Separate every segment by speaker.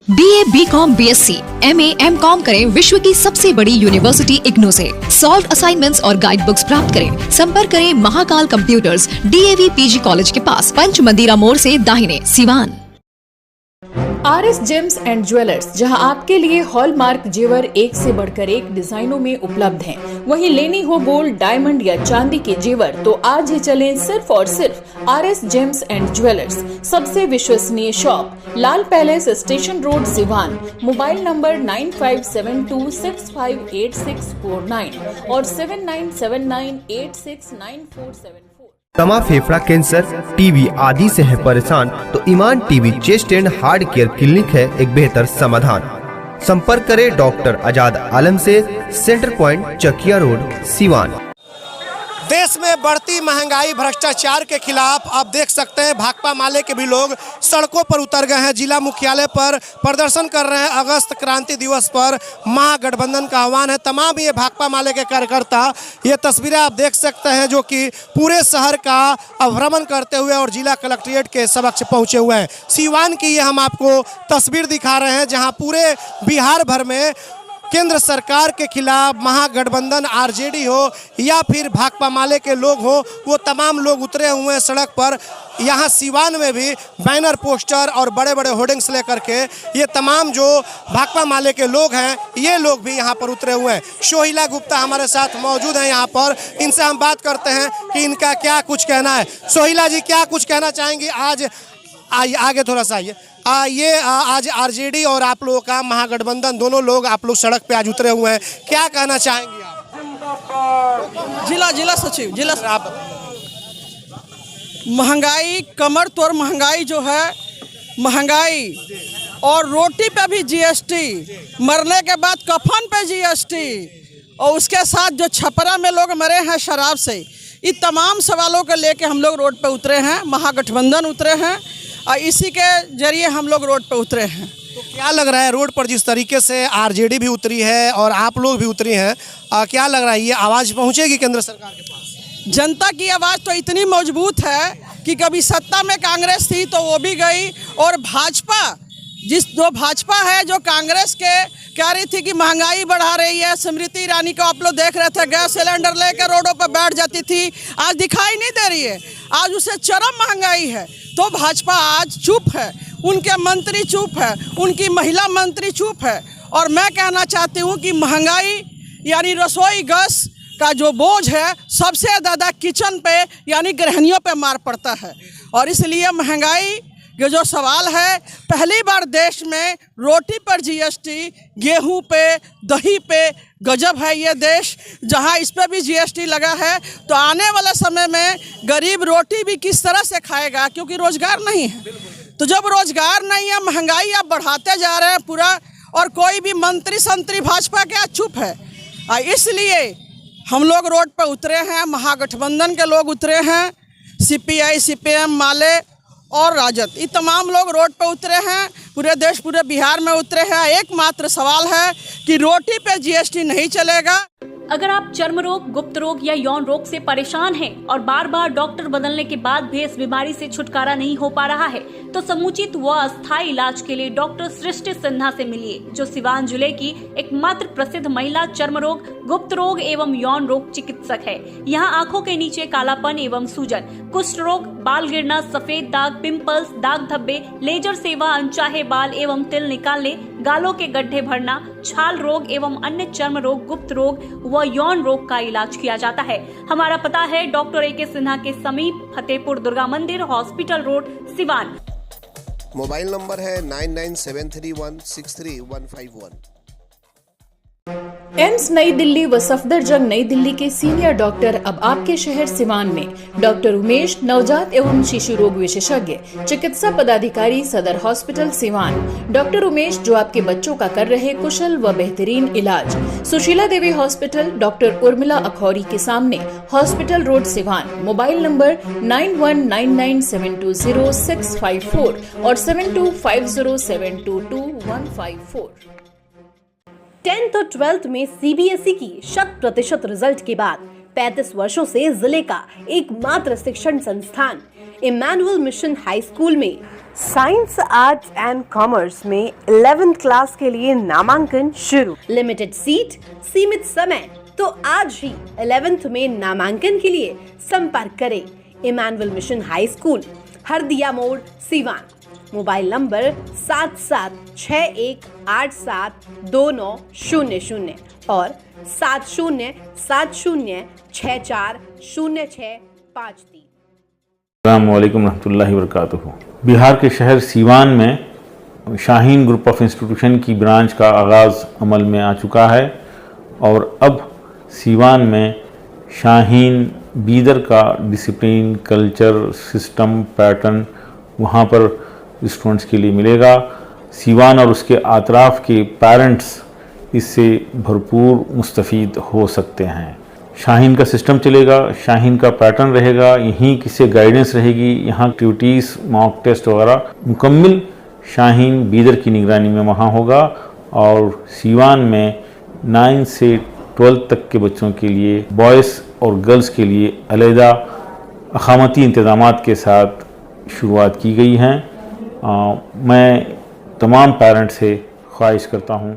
Speaker 1: BA, BCom, BSc, MA, MCom करें विश्व की सबसे बड़ी यूनिवर्सिटी इग्नू से। सॉल्व असाइनमेंट्स और गाइड बुक्स प्राप्त करें। संपर्क करें Mahakal computers, DAV PG college के पास, पंच मंदिरा मोड़ से दाहिने, Siwan. RS James and jewellers, जहां आपके लिए हॉलमार्क जेवर एक से बढ़कर एक डिजाइनों में उपलब्ध हैं। वहीं लेनी हो गोल्ड, डायमंड या चांदी के जेवर तो आज ही चलें सिर्फ और सिर्फ RS जेम्स एंड ज्वेलर्स। सबसे विश्वसनीय shop, Lal palace, station road, Siwan. Mobile number 9572658649 और 7979869474।
Speaker 2: तमा फेफड़ा कैंसर, टीबी आदि से है परेशान तो Iman TB chest and heart care clinic है एक बेहतर समाधान। संपर्क करें डॉक्टर आजाद आलम से, centre point, Chakiya road, Siwan.
Speaker 3: देश में बढ़ती महंगाई, भ्रष्टाचार के खिलाफ आप देख सकते हैं भाकपा माले के भी लोग सड़कों पर उतर गए हैं। जिला मुख्यालय पर प्रदर्शन कर रहे हैं। अगस्त क्रांति दिवस पर महागठबंधन का आह्वान है। तमाम ये भाकपा माले के कार्यकर्ता, ये तस्वीरें आप देख सकते हैं जो कि पूरे शहर का भ्रमण करते हुए और जिला कलेक्ट्रेट के समक्ष पहुंचे हुए हैं। सिवान की ये हम आपको तस्वीर दिखा रहे हैं जहां पूरे बिहार भर में केंद्र सरकार के खिलाफ महागठबंधन RJD हो या फिर भाकपा माले के लोग हो, वो तमाम लोग उतरे हुए हैं सड़क पर। यहाँ सिवान में भी बैनर, पोस्टर और बड़े बड़े होर्डिंग्स लेकर के ये तमाम जो भाकपा माले के लोग हैं, ये लोग भी यहाँ पर उतरे हुए हैं। सोहिला गुप्ता हमारे साथ मौजूद हैं यहाँ पर। इनसे हम बात करते हैं कि इनका क्या कुछ कहना है। सोहिला जी, क्या कुछ कहना चाहेंगी? आज आगे थोड़ा सा आइए। ये आज RJD और आप लोगों का महागठबंधन, दोनों लोग आप लोग सड़क पे आज उतरे हुए हैं, क्या कहना चाहेंगे आप?
Speaker 4: जिला सचिव, आप महंगाई, कमर तोड़ महंगाई जो है, महंगाई और रोटी पे भी GST, मरने के बाद कफन पे GST और उसके साथ जो छपरा में लोग मरे हैं शराब से, ये तमाम सवालों को लेके हम लोग रोड पे उतरे हैं। महागठबंधन उतरे हैं और इसी के जरिए हम लोग रोड पे उतरे हैं।
Speaker 3: तो क्या लग रहा है रोड पर जिस तरीके से RJD भी उतरी है और आप लोग भी उतरी हैं, क्या लग रहा है ये आवाज़ पहुंचेगी केंद्र सरकार के पास?
Speaker 4: जनता की आवाज़ तो इतनी मजबूत है कि कभी सत्ता में कांग्रेस थी तो वो भी गई, और भाजपा जो भाजपा है जो कांग्रेस के कह रही थी कि महंगाई बढ़ा रही है, स्मृति ईरानी को आप लोग देख रहे थे, गैस सिलेंडर लेकर रोडों पर बैठ जाती थी, आज दिखाई नहीं दे रही है। आज उसे चरम महंगाई है तो भाजपा आज चुप है, उनके मंत्री चुप है, उनकी महिला मंत्री चुप है। और मैं कहना चाहती हूँ कि महंगाई यानी रसोई गैस का जो बोझ है सबसे ज़्यादा किचन पे यानी गृहिणियों पे मार पड़ता है। और इसलिए महंगाई ये जो सवाल है, पहली बार देश में रोटी पर GST, गेहूं पे, दही पे, गजब है ये देश जहां इस पे भी GST लगा है। तो आने वाले समय में गरीब रोटी भी किस तरह से खाएगा, क्योंकि रोजगार नहीं है। तो जब रोजगार नहीं है, महंगाई आप बढ़ाते जा रहे हैं पूरा, और कोई भी मंत्री संतरी भाजपा के चुप है। इसलिए हम लोग रोड पर उतरे हैं, महागठबंधन के लोग उतरे हैं, CPI, CPM, माले और राजद, ये तमाम लोग रोड पे उतरे हैं। पूरे देश, पूरे बिहार में उतरे हैं। एकमात्र सवाल है कि रोटी पे GST नहीं चलेगा।
Speaker 5: अगर आप चर्म रोग, गुप्त रोग या यौन रोग से परेशान हैं और बार बार डॉक्टर बदलने के बाद भी इस बीमारी से छुटकारा नहीं हो पा रहा है, तो समुचित व अस्थायी इलाज के लिए डॉक्टर सृष्टि सिन्हा से मिलिए, जो सिवान जिले की एकमात्र प्रसिद्ध महिला चर्म रोग, गुप्त रोग एवं यौन रोग चिकित्सक है। यहाँ आंखों के नीचे कालापन एवं सूजन, कुष्ठ रोग, बाल गिरना, सफेद दाग, पिंपल्स, दाग धब्बे, लेजर सेवा, अनचाहे बाल एवं तिल निकालने, गालों के गड्ढे भरना, छाल रोग एवं अन्य चर्म रोग, गुप्त रोग व यौन रोग का इलाज किया जाता है। हमारा पता है डॉक्टर AK सिन्हा के समीप, फतेहपुर दुर्गा मंदिर, hospital road, Siwan.
Speaker 6: Mobile number है 9973163151।
Speaker 1: एम्स नई दिल्ली व सफदरजंग नई दिल्ली के सीनियर डॉक्टर अब आपके शहर सिवान में। डॉक्टर उमेश, नवजात एवं शिशु रोग विशेषज्ञ, चिकित्सा पदाधिकारी, सदर हॉस्पिटल सिवान। डॉक्टर उमेश जो आपके बच्चों का कर रहे कुशल व बेहतरीन इलाज। सुशीला देवी हॉस्पिटल, डॉक्टर उर्मिला अखौरी के सामने, hospital road, Siwan. Mobile number 9199720654 और 7250722154।
Speaker 7: 10th और 12th में CBSE की 100% रिजल्ट के बाद 35 वर्षों से जिले का एकमात्र शिक्षण संस्थान इमैनुअल मिशन हाई स्कूल में साइंस, आर्ट्स एंड कॉमर्स में 11th क्लास के लिए नामांकन शुरू। लिमिटेड सीट, सीमित समय। तो आज ही 11th में नामांकन के लिए संपर्क करें Emmanuel mission high school, Hardiya Mor, Siwan. Mobile number 7761872900 और 7070640653।
Speaker 8: अस्सलामुअलैकुम रहमतुल्लाहि वबरकातुहू। बिहार के शहर सीवान में शाहीन ग्रुप ऑफ इंस्टीट्यूशन की ब्रांच का आगाज़ अमल में आ चुका है और अब सीवान में शाहीन बीदर का डिसिप्लिन, कल्चर, सिस्टम, पैटर्न वहाँ पर स्टूडेंट्स के लिए मिलेगा। सीवान और उसके आतराफ़ के पेरेंट्स इससे भरपूर मुस्तफ़ीद हो सकते हैं। शाहीन का सिस्टम चलेगा, शाहीन का पैटर्न रहेगा, यहीं किससे गाइडेंस रहेगी, यहाँ एक्टिविटीज़, मॉक टेस्ट वगैरह मुकम्मल शाहीन बीदर की निगरानी में वहाँ होगा। और सीवान में 9 से 12 तक के बच्चों के लिए, बॉयज़ और गर्ल्स के लिए अलहदा अक़ामती इंतज़ामात के साथ शुरुआत की गई हैं। मैं तमाम पेरेंट्स से ख्वाहिश करता हूँ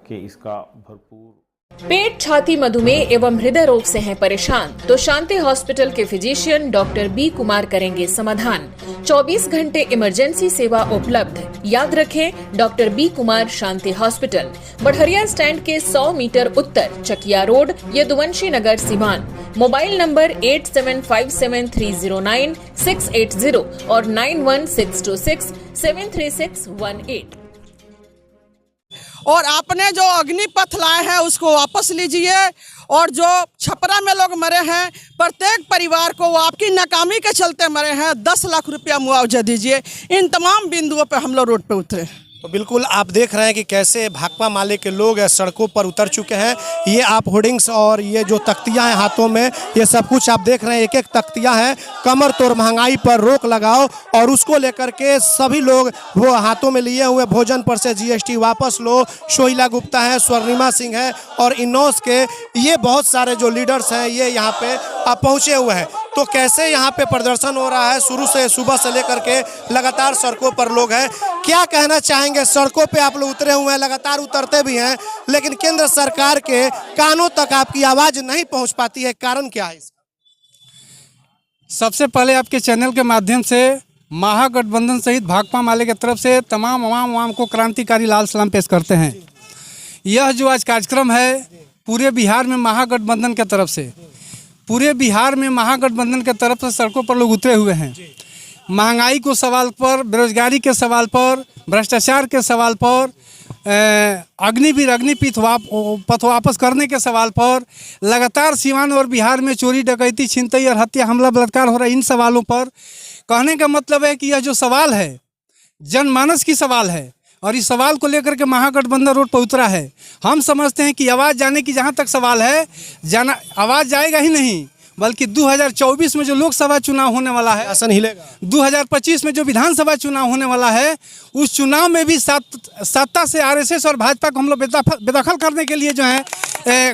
Speaker 8: कि इसका भरपूर।
Speaker 9: पेट, छाती, मधुमेह एवं हृदय रोग से हैं परेशान तो शांति हॉस्पिटल के फिजिशियन डॉक्टर बी कुमार करेंगे समाधान। 24 घंटे इमरजेंसी सेवा उपलब्ध। याद रखें, डॉक्टर बी कुमार, शांति हॉस्पिटल, बढ़रिया स्टैंड के 100 मीटर उत्तर, चकिया रोड, यदुवंशी नगर, सीवान। मोबाइल नंबर 8757309680 और 9162673618।
Speaker 4: और आपने जो अग्निपथ लाए हैं उसको वापस लीजिए। और जो छपरा में लोग मरे हैं, प्रत्येक परिवार को वो आपकी नाकामी के चलते मरे हैं, 10 लाख रुपया मुआवजा दीजिए। इन तमाम बिंदुओं पे हम लोग रोड पे उतरे।
Speaker 3: तो बिल्कुल आप देख रहे हैं कि कैसे भाकपा माले के लोग सड़कों पर उतर चुके हैं। ये आप होर्डिंग्स और ये जो तख्तियां हैं हाथों में, ये सब कुछ आप देख रहे हैं। एक एक तख्तियां हैं, कमर तोड़ महंगाई पर रोक लगाओ, और उसको लेकर के सभी लोग वो हाथों में लिए हुए, भोजन पर से जीएसटी वापस लो। शोहिला गुप्ता है, स्वर्णिमा सिंह है और इनोस के ये बहुत सारे जो लीडर्स हैं ये यहाँ पे पहुँचे हुए हैं। तो कैसे यहाँ पे प्रदर्शन हो रहा है, शुरू से सुबह से लेकर के लगातार सड़कों पर लोग हैं। क्या कहना चाहेंगे? सड़कों पे आप लोग उतरे हुए हैं, लगातार उतरते भी हैं, लेकिन केंद्र सरकार के कानों तक आपकी आवाज़ नहीं पहुँच पाती है, कारण क्या है?
Speaker 10: सबसे पहले आपके चैनल के माध्यम से महागठबंधन सहित भाकपा माले की तरफ से तमाम अवाम को क्रांतिकारी लाल सलाम पेश करते हैं। यह जो आज कार्यक्रम है पूरे बिहार में महागठबंधन की तरफ से, पूरे बिहार में महागठबंधन की तरफ से सड़कों पर लोग उतरे हुए हैं। महंगाई को सवाल पर, बेरोजगारी के सवाल पर, भ्रष्टाचार के सवाल पर, अग्निपथ वापस करने के सवाल पर, लगातार सीवान और बिहार में चोरी, डकैती, छिनतई और हत्या, हमला, बलात्कार हो रहा है। इन सवालों पर कहने का मतलब है कि यह जो सवाल है जनमानस की सवाल है और इस सवाल को लेकर के महागठबंधन रोड पर उतरा है। हम समझते हैं कि आवाज़ जाने की जहाँ तक सवाल है, जाना आवाज़ जाएगा ही नहीं, बल्कि 2024 में जो लोकसभा चुनाव होने वाला है, 2025 में जो विधानसभा चुनाव होने वाला है, उस चुनाव में भी सत्ता से आरएसएस और भाजपा को हम लोग बेदखल करने के लिए जो है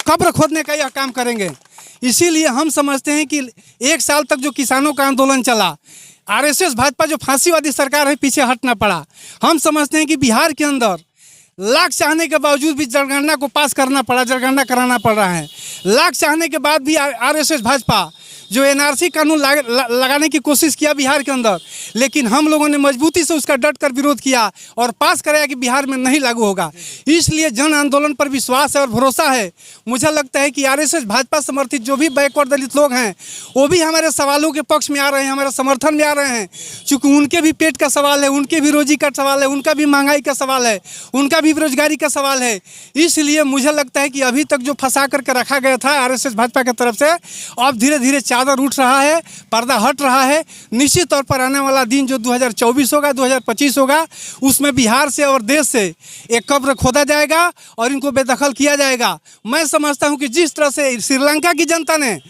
Speaker 10: कब्र खोदने का यह काम करेंगे। इसीलिए हम समझते हैं कि 1 साल तक जो किसानों का आंदोलन चला, आरएसएस भाजपा जो फांसीवादी सरकार है, पीछे हटना पड़ा। हम समझते हैं कि बिहार के अंदर लाख चाहने के बावजूद भी जनगणना को पास करना पड़ा, जनगणना कराना पड़ रहा है। लाख चाहने के बाद भी आरएसएस भाजपा जो एनआरसी कानून लगाने की कोशिश किया बिहार के अंदर, लेकिन हम लोगों ने मजबूती से उसका डट कर विरोध किया और पास कराया कि बिहार में नहीं लागू होगा। इसलिए जन आंदोलन पर विश्वास है और भरोसा है। मुझे लगता है कि आरएसएस भाजपा समर्थित जो भी बैकवर्ड दलित लोग हैं वो भी हमारे सवालों के पक्ष में आ रहे हैं, हमारे समर्थन में आ रहे हैं, क्योंकि उनके भी पेट का सवाल है, उनके भी रोजी का सवाल है, उनका भी महंगाई का सवाल है, उनका भी बेरोजगारी का सवाल है। इसलिए मुझे लगता है कि अभी तक जो फंसा करके रखा गया था आरएसएस भाजपा की तरफ से, अब धीरे धीरे चादर उठ रहा है, पर्दा हट रहा है। निश्चित तौर पर आने वाला दिन जो 2024 होगा, 2025 होगा, उसमें बिहार से और देश से एक कब्र खोदा जाएगा और इनको बेदखल किया जाएगा। मैं समझता हूं कि जिस तरह से श्रीलंका की जनता ने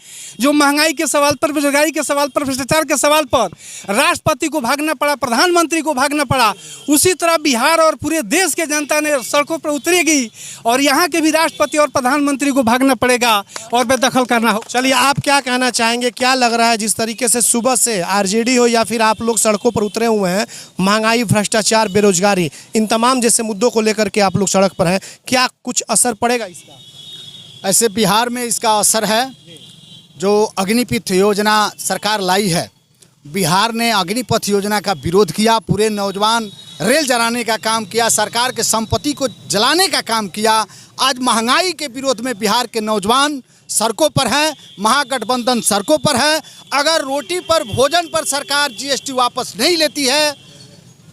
Speaker 10: जो महंगाई के सवाल पर, बेरोजगारी के सवाल पर, भ्रष्टाचार के सवाल पर राष्ट्रपति को भागना पड़ा, प्रधानमंत्री को भागना पड़ा, उसी तरह बिहार और पूरे देश के जनता ने सड़कों पर उतरेगी और यहाँ के भी राष्ट्रपति और प्रधानमंत्री को भागना पड़ेगा और बेदखल करना हो।
Speaker 3: चलिए, आप क्या कहना चाहेंगे? चाहेंगे, क्या लग रहा है जिस तरीके से सुबह से आरजेडी हो या फिर आप लोग सड़कों पर उतरे हुए हैं, महंगाई, भ्रष्टाचार, बेरोजगारी, इन तमाम जैसे मुद्दों को लेकर के आप लोग सड़क पर हैं, क्या कुछ असर पड़ेगा इसका?
Speaker 11: ऐसे बिहार में इसका असर है। जो अग्निपथ योजना सरकार लाई है, बिहार ने अग्निपथ योजना का विरोध किया, पूरे नौजवान रेल जलाने का काम किया, सरकार के संपत्ति को जलाने का काम किया। आज महंगाई के विरोध में बिहार के नौजवान सड़कों पर हैं, महागठबंधन सड़कों पर है। अगर रोटी पर, भोजन पर सरकार जीएसटी वापस नहीं लेती है,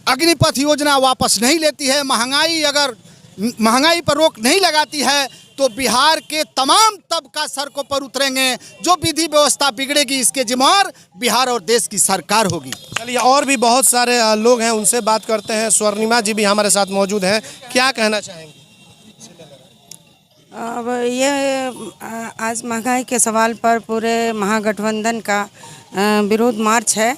Speaker 11: अग्निपथ योजना वापस नहीं लेती है, महंगाई पर रोक नहीं लगाती है, तो बिहार के तमाम तबका सड़कों पर उतरेंगे। जो विधि व्यवस्था बिगड़ेगी इसके जिम्मेदार बिहार और देश की सरकार होगी।
Speaker 3: चलिए, और भी बहुत सारे लोग हैं, उनसे बात करते हैं। स्वर्णिमा जी भी हमारे साथ मौजूद हैं, क्या कहना चाहेंगे?
Speaker 12: अब ये आज महंगाई के सवाल पर पूरे महागठबंधन का विरोध मार्च है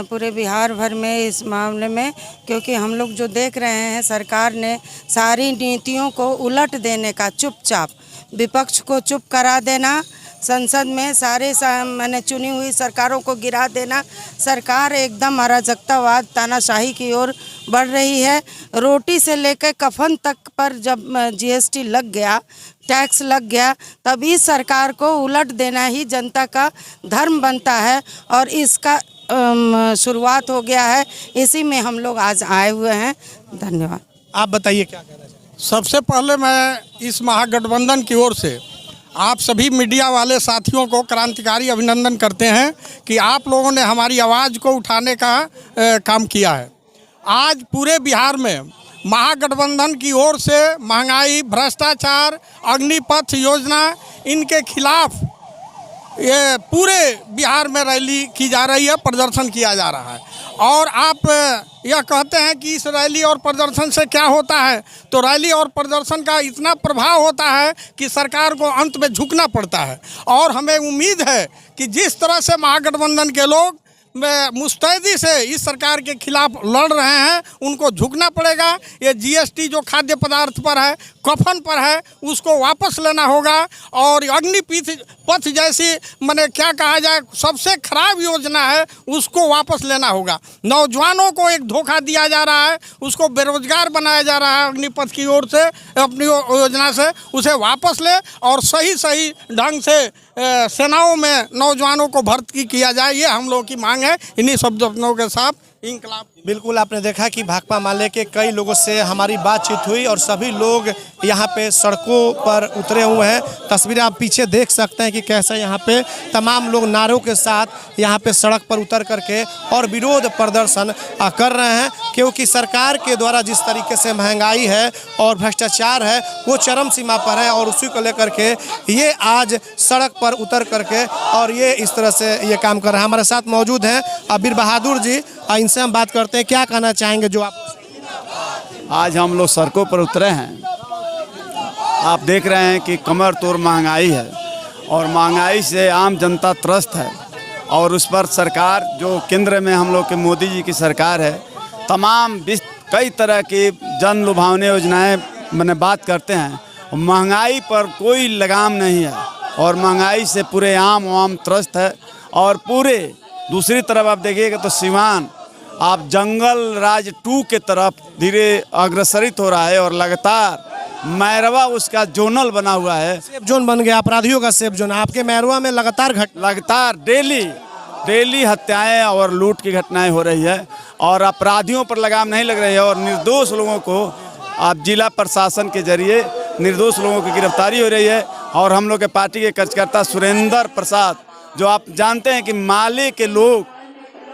Speaker 12: पूरे बिहार भर में इस मामले में, क्योंकि हम लोग जो देख रहे हैं सरकार ने सारी नीतियों को उलट देने का, चुपचाप विपक्ष को चुप करा देना, संसद में सारे मैंने चुनी हुई सरकारों को गिरा देना। सरकार एकदम अराजकतावाद, तानाशाही की ओर बढ़ रही है। रोटी से लेकर कफन तक पर जब जीएसटी लग गया, टैक्स लग गया, तब इस सरकार को उलट देना ही जनता का धर्म बनता है और इसका शुरुआत हो गया है। इसी में हम लोग आज आए हुए हैं। धन्यवाद।
Speaker 3: आप बताइए क्या कहना चाहिए?
Speaker 10: सबसे पहले मैं इस महागठबंधन की ओर से आप सभी मीडिया वाले साथियों को क्रांतिकारी अभिनंदन करते हैं कि आप लोगों ने हमारी आवाज़ को उठाने का काम किया है। आज पूरे बिहार में महागठबंधन की ओर से महंगाई, भ्रष्टाचार, अग्निपथ योजना, इनके खिलाफ ये पूरे बिहार में रैली की जा रही है, प्रदर्शन किया जा रहा है। और आप यह कहते हैं कि इस रैली और प्रदर्शन से क्या होता है, तो रैली और प्रदर्शन का इतना प्रभाव होता है कि सरकार को अंत में झुकना पड़ता है। और हमें उम्मीद है कि जिस तरह से महागठबंधन के लोग मुस्तैदी से इस सरकार के खिलाफ लड़ रहे हैं, उनको झुकना पड़ेगा। ये जीएसटी जो खाद्य पदार्थ पर है, कफन पर है, उसको वापस लेना होगा। और अग्निपथ जैसी मैंने क्या कहा जाए, सबसे खराब योजना है, उसको वापस लेना होगा। नौजवानों को एक धोखा दिया जा रहा है, उसको बेरोजगार बनाया जा रहा है अग्निपथ की ओर से, अपनी योजना से, उसे वापस ले और सही ढंग से सेनाओं में नौजवानों को भर्ती किया जाए। ये हम लोगों की मांग है। इन्हीं शब्दों के साथ इंकलाब।
Speaker 3: बिल्कुल, आपने देखा कि भाकपा माले के कई लोगों से हमारी बातचीत हुई और सभी लोग यहाँ पे सड़कों पर उतरे हुए हैं। तस्वीरें आप पीछे देख सकते हैं कि कैसे यहाँ पे तमाम लोग नारों के साथ यहाँ पे सड़क पर उतर करके और विरोध प्रदर्शन कर रहे हैं, क्योंकि सरकार के द्वारा जिस तरीके से महंगाई है और भ्रष्टाचार है वो चरम सीमा पर है। और उसी को लेकर के ये आज सड़क पर उतर करके और ये इस तरह से ये काम कर रहे हैं। हमारे साथ मौजूद हैं बीर बहादुर जी, इनसे हम बात करते हैं। क्या कहना चाहेंगे जो आप?
Speaker 11: आज हम लोग सड़कों पर उतरे हैं। आप देख रहे हैं कि कमर तोड़ महंगाई है और महंगाई से आम जनता त्रस्त है। और उस पर सरकार जो केंद्र में हम लोग के मोदी जी की सरकार है, तमाम कई तरह की जन लुभावनी योजनाएं मैंने बात करते हैं, महंगाई पर कोई लगाम नहीं है और महंगाई से पूरे आम त्रस्त है। और पूरे दूसरी तरफ आप देखिएगा तो सीवान आप जंगल राज 2 के तरफ धीरे अग्रसरित हो रहा है और लगातार मैरवा उसका जोनल बना हुआ है,
Speaker 3: सेफ जोन बन गया, अपराधियों का सेफ जोन। आपके मैरवा में लगातार
Speaker 11: डेली हत्याएं और लूट की घटनाएं हो रही है और अपराधियों पर लगाम नहीं लग रही है और निर्दोष लोगों को आप जिला प्रशासन के जरिए निर्दोष लोगों की गिरफ्तारी हो रही है। और हम लोग के पार्टी के कार्यकर्ता सुरेंद्र प्रसाद, जो आप जानते हैं कि माले के लोग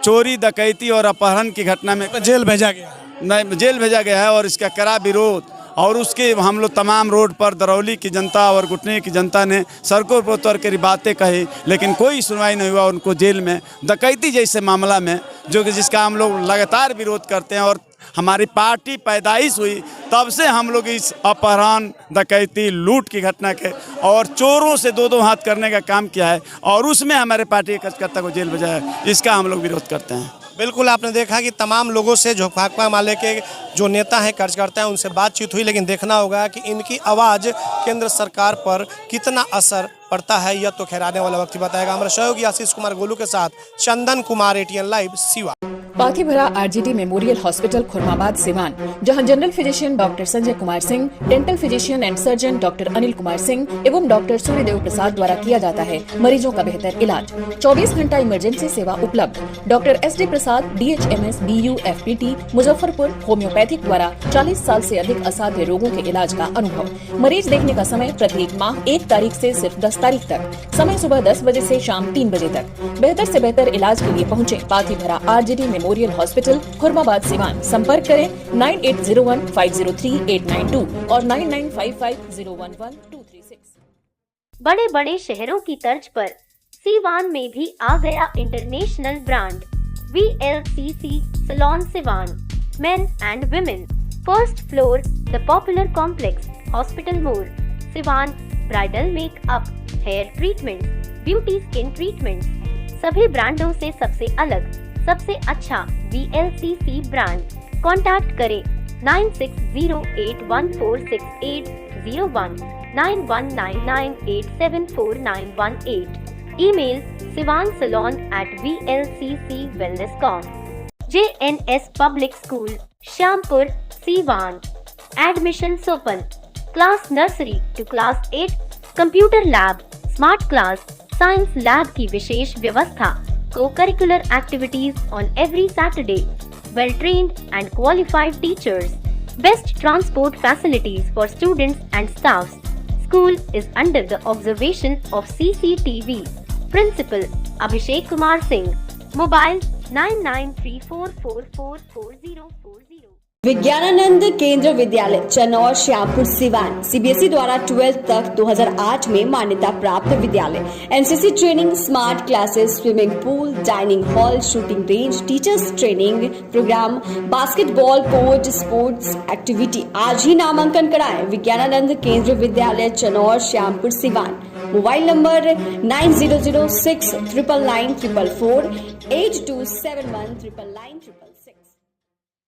Speaker 11: चोरी, डकैती और अपहरण की घटना में
Speaker 3: जेल भेजा गया
Speaker 11: है और इसका कड़ा विरोध। और उसके हम लोग तमाम रोड पर दरौली की जनता और गुटनी की जनता ने सड़कों पर उतर कर बातें कही, लेकिन कोई सुनवाई नहीं हुआ। उनको जेल में डकैती जैसे मामला में जिसका हम लोग लगातार विरोध करते हैं और हमारी पार्टी पैदाइश हुई तब से हम लोग इस अपहरण, डकैती, लूट की घटना के और चोरों से दो हाथ करने का काम किया है और उसमें हमारे पार्टी के कार्यकर्ता को जेल भेजा है। इसका हम लोग विरोध करते हैं।
Speaker 3: बिल्कुल, आपने देखा कि तमाम लोगों से जो भाकपा माले के जो नेता हैं, कार्यकर्ता हैं, उनसे बातचीत हुई, लेकिन देखना होगा कि इनकी आवाज़ केंद्र सरकार पर कितना असर पड़ता है, यह तो खैर आने वाला वक्त ही बताएगा। हमारे सहयोगी आशीष कुमार गोलू के साथ Chandan Kumar, ATN live, Siwa.
Speaker 9: Pathibhara RGD memorial hospital Khurmabad Siwan, जहां general physician doctor Sanjay Kumar Singh, dental physician and surgeon doctor Anil Kumar Singh एवं डॉक्टर सूर्यदेव प्रसाद द्वारा किया जाता है मरीजों का बेहतर इलाज। 24 घंटा इमरजेंसी सेवा उपलब्ध। डॉक्टर SD प्रसाद, DHMS, BU, FPT, Muzaffarpur homeopathic द्वारा 40 साल से अधिक असाध्य रोगों के इलाज का अनुभव। मरीज देखने का समय प्रत्येक माह 1 तारीख से सिर्फ 10 तारीख तक। समय सुबह 10 बजे से शाम 3 बजे तक। बेहतर से बेहतर इलाज के लिए पहुँचे Pathibhara RGD memorial hospital Khurmabad Siwan. संपर्क करें 9801503892 और 9955011236।
Speaker 13: बड़े बड़े शहरों की तर्ज पर सीवान में भी आ गया international brand VLCC salon Siwan, men and women. First floor, the popular complex, hospital मोड़, Siwan. Bridal makeup, hair treatment, beauty skin treatment, सभी ब्रांडों से सबसे अलग, सबसे अच्छा VLCC ब्रांड। कॉन्टैक्ट करें 9608146801, 9199874918। Email sivansalon@vlccwellness.com। JNS public school, Shyampur, Siwan. Admission open. Class nursery to class 8, computer lab, smart class, science lab की विशेष व्यवस्था। Co-curricular activities on every Saturday. Well-trained and qualified teachers. Best transport facilities for students and staffs. School is under the observation of CCTV. Principal Abhishek Kumar Singh. Mobile 9934444040।
Speaker 7: Vijnanananda Kendra Vidyalaya Chanaur, Shyampur, Siwan. CBSE द्वारा 12th तक 2008 में मान्यता प्राप्त विद्यालय। NCC training, smart classes, swimming pool, dining hall, shooting range, teachers training program, basketball court, sports activity. आज ही नामांकन कराएं। विज्ञानानंद केंद्र विद्यालय चनौर, श्यामपुर, सिवान। Mobile number 9006999444, 8271999966।